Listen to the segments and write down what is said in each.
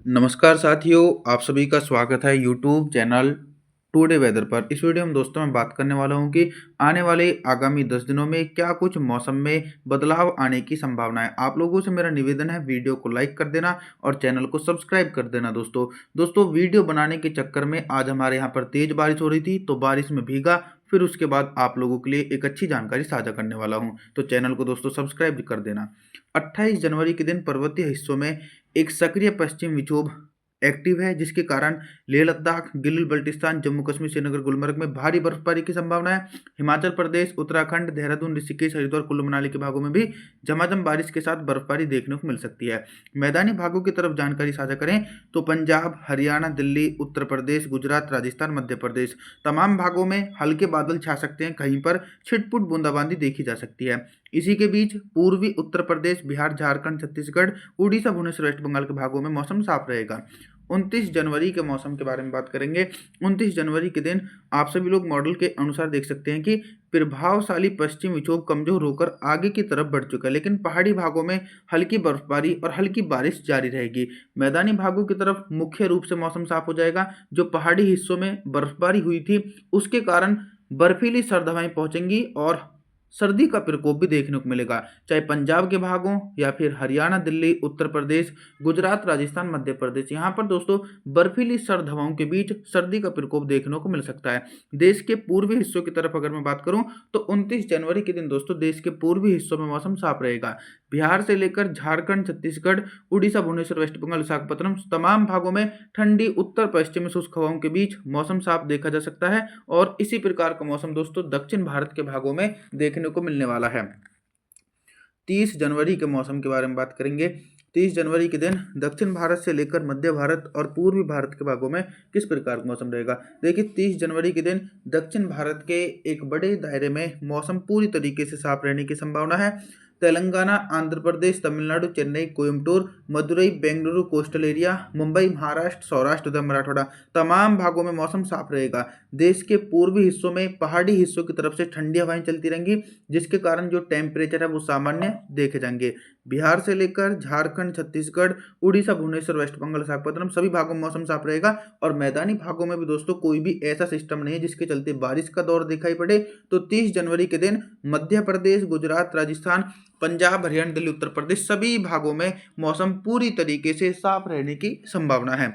नमस्कार साथियों, आप सभी का स्वागत है यूट्यूब चैनल टुडे वेदर पर। इस वीडियो में दोस्तों मैं बात करने वाला हूं कि आने वाले आगामी 10 दिनों में क्या कुछ मौसम में बदलाव आने की संभावना है। आप लोगों से मेरा निवेदन है, वीडियो को लाइक कर देना और चैनल को सब्सक्राइब कर देना। दोस्तों वीडियो बनाने के चक्कर में आज हमारे यहाँ पर तेज बारिश हो रही थी, तो बारिश में भीगा, फिर उसके बाद आप लोगों के लिए एक अच्छी जानकारी साझा करने वाला हूँ। तो चैनल को दोस्तों सब्सक्राइब कर देना। 28 जनवरी के दिन पर्वतीय हिस्सों में एक सक्रिय पश्चिम विक्षोभ एक्टिव है, जिसके कारण लेह लद्दाख, गिलगित बल्टिस्तान, जम्मू कश्मीर, श्रीनगर, गुलमर्ग में भारी बर्फबारी की संभावना है। हिमाचल प्रदेश, उत्तराखंड, देहरादून, ऋषिकेश, हरिद्वार, कुल्लू मनाली के भागों में भी झमाझम बारिश के साथ बर्फबारी देखने को मिल सकती है। मैदानी भागों की तरफ जानकारी साझा करें तो पंजाब, हरियाणा, दिल्ली, उत्तर प्रदेश, गुजरात, राजस्थान, मध्य प्रदेश तमाम भागों में हल्के बादल छा सकते हैं। कहीं पर छिटपुट बूंदाबांदी देखी जा सकती है। इसी के बीच पूर्वी उत्तर प्रदेश, बिहार, झारखंड, छत्तीसगढ़, उड़ीसा, भुवनेश्वर, वेस्ट बंगाल के भागों में मौसम साफ रहेगा। 29 जनवरी के मौसम के बारे में बात करेंगे। 29 जनवरी के दिन आप सभी लोग मॉडल के अनुसार देख सकते हैं कि प्रभावशाली पश्चिम विक्षोभ कमजोर होकर आगे की तरफ बढ़ चुका है, लेकिन पहाड़ी भागों में हल्की बर्फबारी और हल्की बारिश जारी रहेगी। मैदानी भागों की तरफ मुख्य रूप से मौसम साफ हो जाएगा। जो पहाड़ी हिस्सों में बर्फबारी हुई थी, उसके कारण बर्फीली सर्द हवाएं पहुंचेंगी और सर्दी का प्रकोप भी देखने को मिलेगा। चाहे पंजाब के भाग हों या फिर हरियाणा, दिल्ली, उत्तर प्रदेश, गुजरात, राजस्थान, मध्य प्रदेश, यहाँ पर दोस्तों बर्फीली सर्द हवाओं के बीच सर्दी का प्रकोप देखने को मिल सकता है। देश के पूर्वी हिस्सों की तरफ अगर मैं बात करूं तो 29 जनवरी के दिन दोस्तों देश के पूर्वी हिस्सों में मौसम साफ रहेगा। बिहार से लेकर झारखंड, छत्तीसगढ़, उड़ीसा, भुवनेश्वर, वेस्ट बंगाल, विशाखापत्तनम तमाम भागों में ठंडी उत्तर पश्चिमी शुष्क हवाओं के बीच मौसम साफ देखा जा सकता है। और इसी प्रकार का मौसम दोस्तों दक्षिण भारत के भागों में देखने को मिलने वाला है। 30 जनवरी के मौसम के बारे में बात करेंगे। 30 जनवरी के दिन दक्षिण भारत से लेकर मध्य भारत और पूर्वी भारत के भागों में किस प्रकार का मौसम रहेगा। देखिए, 30 जनवरी के दिन दक्षिण भारत के एक बड़े दायरे में मौसम पूरी तरीके से साफ रहने की संभावना है। तेलंगाना, आंध्र प्रदेश, तमिलनाडु, चेन्नई, कोयम्बटूर, मदुरई, बेंगलुरु, कोस्टल एरिया, मुंबई, महाराष्ट्र, सौराष्ट्र तथा मराठवाड़ा तमाम भागों में मौसम साफ रहेगा। देश के पूर्वी हिस्सों में पहाड़ी हिस्सों की तरफ से ठंडी हवाएं चलती रहेंगी, जिसके कारण जो टेम्परेचर है वो सामान्य देखे जाएंगे। बिहार से लेकर झारखंड, छत्तीसगढ़, उड़ीसा, भुवनेश्वर, वेस्ट बंगाल, विशाखापत्तनम सभी भागों में मौसम साफ रहेगा। और मैदानी भागों में भी दोस्तों कोई भी ऐसा सिस्टम नहीं है जिसके चलते बारिश का दौर दिखाई पड़े। तो 30 जनवरी के दिन मध्य प्रदेश, गुजरात, राजस्थान, पंजाब, हरियाणा, दिल्ली, उत्तर प्रदेश सभी भागों में मौसम पूरी तरीके से साफ रहने की संभावना है।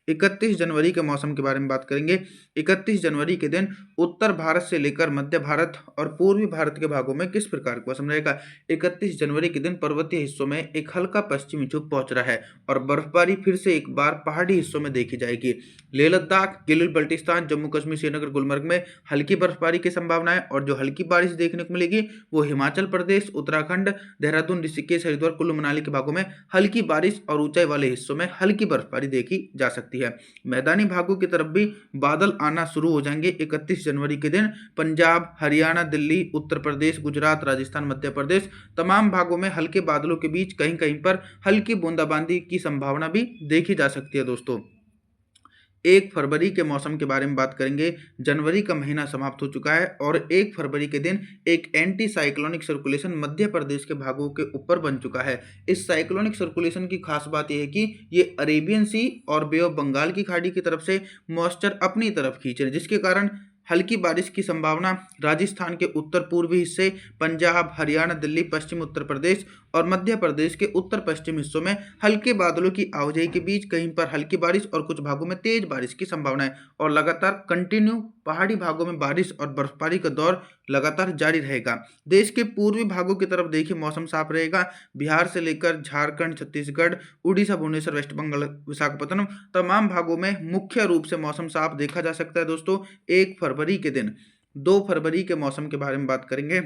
31 जनवरी के मौसम के बारे में बात करेंगे। 31 जनवरी के दिन उत्तर भारत से लेकर मध्य भारत और पूर्वी भारत के भागों में किस प्रकार का मौसम रहेगा। 31 जनवरी के दिन पर्वतीय हिस्सों में एक हल्का पश्चिमी विक्षोभ पहुंच रहा है और बर्फबारी फिर से एक बार पहाड़ी हिस्सों में देखी जाएगी। लेह लद्दाख, गिलगित बल्टिस्तान, जम्मू कश्मीर, श्रीनगर, गुलमर्ग में हल्की बर्फबारी की संभावना है। और जो हल्की बारिश देखने को मिलेगी वो हिमाचल प्रदेश, उत्तराखंड, देहरादून, ऋषिकेश, हरिद्वार, कुल्लू मनाली के भागों में हल्की बारिश और ऊंचाई वाले हिस्सों में हल्की बर्फबारी देखी जा सकती है। मैदानी भागों की तरफ भी बादल आना शुरू हो जाएंगे 31 जनवरी के दिन। पंजाब, हरियाणा, दिल्ली, उत्तर प्रदेश, गुजरात, राजस्थान, मध्य प्रदेश तमाम भागों में हल्के बादलों के बीच कहीं कहीं पर हल्की बूंदाबांदी की संभावना भी देखी जा सकती है। दोस्तों 1 फरवरी के मौसम के बारे में बात करेंगे। जनवरी का महीना समाप्त हो चुका है और 1 फरवरी के दिन एक anti cyclonic circulation Madhya Pradesh के भागों के ऊपर बन चुका है। इस साइक्लोनिक सर्कुलेशन की खास बात यह है कि ये अरेबियन सी और बे ऑफ बंगाल की खाड़ी की तरफ से मॉइस्चर अपनी तरफ खींच रहे हैं, जिसके कारण हल्की बारिश की संभावना राजस्थान के उत्तर पूर्वी हिस्से, पंजाब, हरियाणा, दिल्ली, पश्चिम उत्तर प्रदेश और मध्य प्रदेश के उत्तर पश्चिम हिस्सों में हल्के बादलों की आवाजाही के बीच कहीं पर हल्की बारिश और कुछ भागों में तेज बारिश की संभावना है। और लगातार कंटिन्यू पहाड़ी भागों में बारिश और बर्फबारी का दौर लगातार जारी रहेगा। देश के पूर्वी भागों की तरफ देखिए मौसम साफ रहेगा। बिहार से लेकर झारखंड, छत्तीसगढ़, उड़ीसा, भुवनेश्वर, वेस्ट बंगाल, विशाखापत्तनम तमाम भागों में मुख्य रूप से मौसम साफ देखा जा सकता है। दोस्तों 1 फरवरी के दिन 2 फरवरी के मौसम के बारे में बात करेंगे।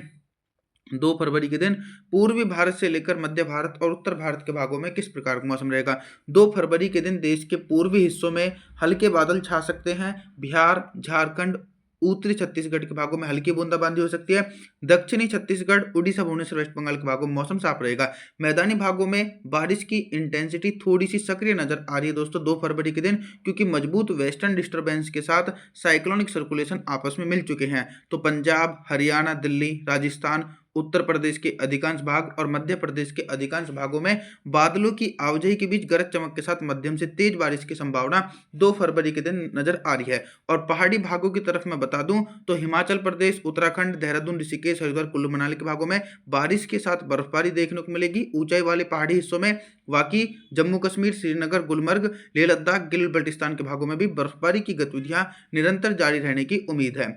2 फरवरी के दिन पूर्वी भारत से लेकर मध्य भारत और उत्तर भारत के भागों में किस प्रकार का मौसम रहेगा। 2 फरवरी के दिन देश के पूर्वी हिस्सों में हल्के बादल छा सकते हैं। बिहार, झारखंड, उत्तरी छत्तीसगढ़ के भागों में हल्की बूंदाबांदी हो सकती है। दक्षिणी छत्तीसगढ़, उड़ीसा, भुवनेश्वर, वेस्ट बंगाल के भागों में मौसम साफ रहेगा। मैदानी भागों में बारिश की इंटेंसिटी थोड़ी सी सक्रिय नजर आ रही है दोस्तों 2 फरवरी के दिन, क्योंकि मजबूत वेस्टर्न डिस्टर्बेंस के साथ साइक्लोनिक सर्कुलेशन आपस में मिल चुके हैं। तो पंजाब, हरियाणा, दिल्ली, राजस्थान, उत्तर प्रदेश के अधिकांश भाग और मध्य प्रदेश के अधिकांश भागों में बादलों की आवाजाही के बीच गरज चमक के साथ मध्यम से तेज बारिश की संभावना 2 फरवरी के दिन नजर आ रही है। और पहाड़ी भागों की तरफ मैं बता दूं तो हिमाचल प्रदेश, उत्तराखंड, देहरादून, ऋषिकेश, हरिद्वार, कुल्लू मनाली के भागों में बारिश के साथ बर्फबारी देखने को मिलेगी। ऊंचाई वाले पहाड़ी हिस्सों में वाकी, जम्मू कश्मीर, श्रीनगर, गुलमर्ग, लेह लद्दाख, गिल बल्टिस्तान के भागों में भी बर्फबारी की गतिविधियां निरंतर जारी रहने की उम्मीद है।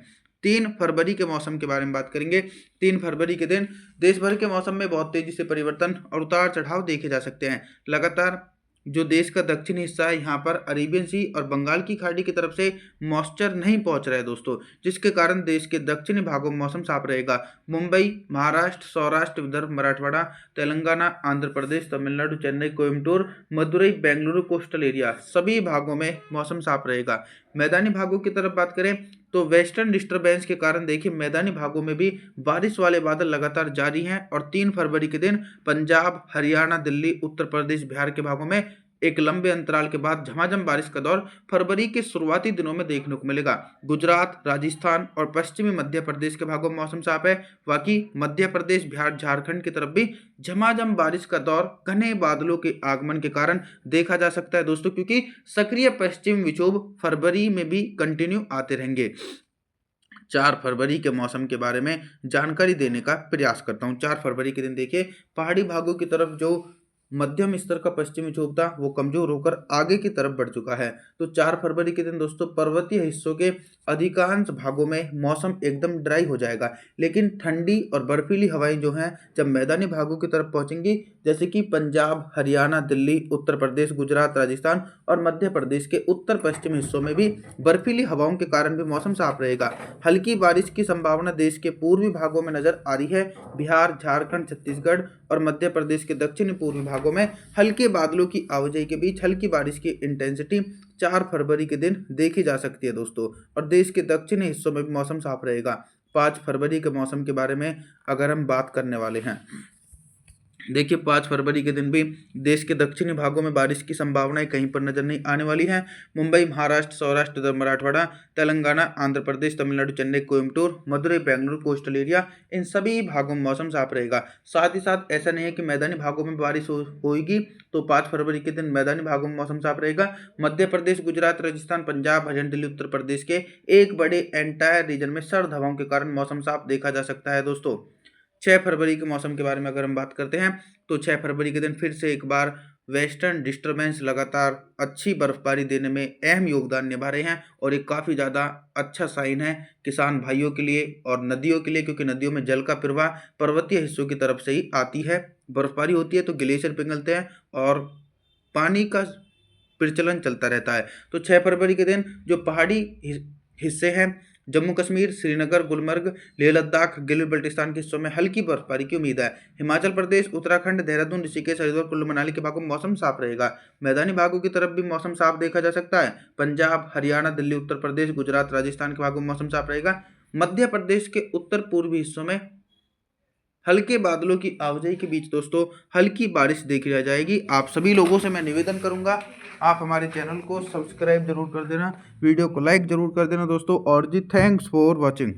3 फरवरी के मौसम के बारे में बात करेंगे। 3 फरवरी के दिन देश भर के मौसम में बहुत तेजी से परिवर्तन और उतार चढ़ाव देखे जा सकते हैं। लगातार जो देश का दक्षिणी हिस्सा है, यहाँ पर अरेबियन सी और बंगाल की खाड़ी की तरफ से मॉइस्चर नहीं पहुंच रहा है दोस्तों, जिसके कारण देश के दक्षिणी भागों में मौसम साफ रहेगा। मुंबई, महाराष्ट्र, सौराष्ट्र, विदर्भ, मराठवाड़ा, तेलंगाना, आंध्र प्रदेश, तमिलनाडु, चेन्नई, कोयम्बटूर, मदुरई, बेंगलुरु, कोस्टल एरिया सभी भागों में मौसम साफ रहेगा। मैदानी भागों की तरफ बात करें तो वेस्टर्न डिस्टर्बेंस के कारण देखिए मैदानी भागों में भी बारिश वाले बादल लगातार जारी हैं। और 3 फरवरी के दिन पंजाब, हरियाणा, दिल्ली, उत्तर प्रदेश, बिहार के भागों में एक लंबे अंतराल के बाद झमाझम बारिश का दौर फरवरी के शुरुआती दिनों में देखने को मिलेगा। गुजरात, राजस्थान और पश्चिमी मध्य प्रदेश के भागों में मौसम साफ है। बाकी मध्य प्रदेश, बिहार, झारखंड की तरफ भी झमाझम बारिश का दौर घने बादलों के आगमन के कारण देखा जा सकता है दोस्तों, क्योंकि सक्रिय पश्चिम विक्षोभ फरवरी में भी कंटिन्यू आते रहेंगे। 4 फरवरी के मौसम के बारे में जानकारी देने का प्रयास करता हूं। 4 फरवरी के दिन देखिए पहाड़ी भागों की तरफ जो मध्यम स्तर का पश्चिमी विक्षोभ था वो कमजोर होकर आगे की तरफ बढ़ चुका है। तो 4 फरवरी के दिन दोस्तों पर्वतीय हिस्सों के अधिकांश भागों में मौसम एकदम ड्राई हो जाएगा, लेकिन ठंडी और बर्फीली हवाएं जो हैं जब मैदानी भागों की तरफ पहुंचेंगी, जैसे कि पंजाब, हरियाणा, दिल्ली, उत्तर प्रदेश, गुजरात, राजस्थान और मध्य प्रदेश के उत्तर पश्चिमी हिस्सों में भी बर्फीली हवाओं के कारण भी मौसम साफ रहेगा। हल्की बारिश की संभावना देश के पूर्वी भागों में नजर आ रही है। बिहार, झारखंड, छत्तीसगढ़ और मध्य प्रदेश के दक्षिणी पूर्वी भागों में हल्के बादलों की आवाजाही के बीच हल्की बारिश की इंटेंसिटी 4 फरवरी के दिन देखी जा सकती है दोस्तों। और देश के दक्षिणी हिस्सों में भी मौसम साफ रहेगा। 5 फरवरी के मौसम के बारे में अगर हम बात करने वाले हैं, देखिए 5 फरवरी के दिन भी देश के दक्षिणी भागों में बारिश की संभावनाएं कहीं पर नजर नहीं आने वाली हैं। मुंबई, महाराष्ट्र, सौराष्ट्र, विदर्भ, मराठवाड़ा, तेलंगाना, आंध्र प्रदेश, तमिलनाडु, चेन्नई, कोयम्बटूर, मदुरई, बेंगलुरु, कोस्टल एरिया इन सभी भागों में मौसम साफ रहेगा। साथ ही साथ ऐसा नहीं है कि मैदानी भागों में बारिश होगी, तो 5 फरवरी के दिन मैदानी भागों में मौसम साफ रहेगा। मध्य प्रदेश, गुजरात, राजस्थान, पंजाब, हरियाणा, दिल्ली, उत्तर प्रदेश के एक बड़े एंटायर रीजन में सर्द हवाओं के कारण मौसम साफ देखा जा सकता है दोस्तों। 6 फरवरी के मौसम के बारे में अगर हम बात करते हैं तो 6 फरवरी के दिन फिर से एक बार वेस्टर्न डिस्टर्बेंस लगातार अच्छी बर्फबारी देने में अहम योगदान निभा रहे हैं और एक काफ़ी ज़्यादा अच्छा साइन है किसान भाइयों के लिए और नदियों के लिए, क्योंकि नदियों में जल का प्रवाह पर्वतीय हिस्सों की तरफ से ही आती है। बर्फबारी होती है तो ग्लेशियर पिघलते हैं और पानी का प्रचलन चलता रहता है। तो 6 फरवरी के दिन जो पहाड़ी हिस्से हैं, जम्मू कश्मीर, श्रीनगर, गुलमर्ग, लेह लद्दाख, गिल बल्टिस्तान के हिस्सों में हल्की बर्फबारी की उम्मीद है। हिमाचल प्रदेश, उत्तराखंड, देहरादून, ऋषिकेश, हरिद्वार, कुल्लू मनाली के भागों में मौसम साफ रहेगा। मैदानी भागों की तरफ भी मौसम साफ देखा जा सकता है। पंजाब, हरियाणा, दिल्ली, उत्तर प्रदेश, गुजरात, राजस्थान के भागों में मौसम साफ रहेगा। मध्य प्रदेश के उत्तर पूर्वी हिस्सों में हल्के बादलों की आवाजाही के बीच दोस्तों हल्की बारिश देखी जा जाएगी। आप सभी लोगों से मैं निवेदन करूंगा, आप हमारे चैनल को सब्सक्राइब जरूर कर देना, वीडियो को लाइक जरूर कर देना दोस्तों। और जी थैंक्स फॉर वॉचिंग।